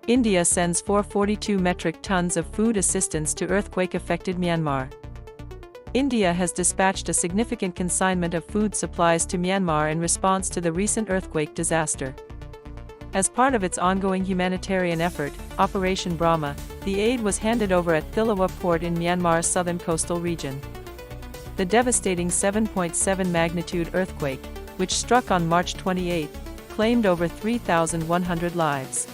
India sends 442 metric tons of food assistance to earthquake-affected Myanmar. India has dispatched a significant consignment of food supplies to Myanmar in response to the recent earthquake disaster. As part of its ongoing humanitarian effort, Operation Brahma, the aid was handed over at Thilawa Port in Myanmar's southern coastal region. The devastating 7.7 magnitude earthquake, which struck on March 28, claimed over 3,100 lives.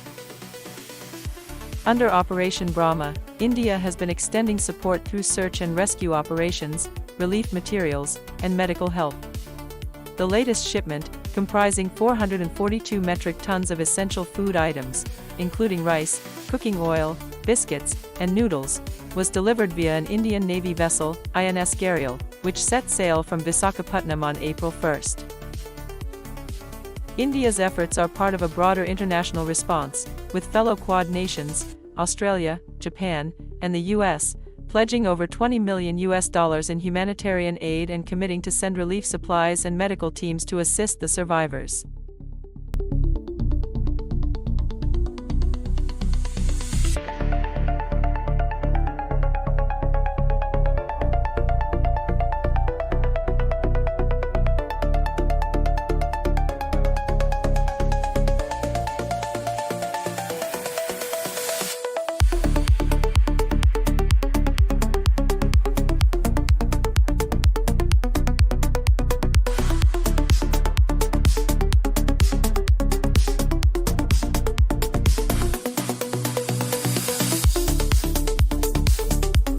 Under Operation Brahma, India has been extending support through search and rescue operations, relief materials, and medical help. The latest shipment, comprising 442 metric tons of essential food items, including rice, cooking oil, biscuits, and noodles, was delivered via an Indian Navy vessel, INS Gharial, which set sail from Visakhapatnam on April 1. India's efforts are part of a broader international response, with fellow Quad nations, Australia, Japan, and the US, pledging over $20 million in humanitarian aid and committing to send relief supplies and medical teams to assist the survivors.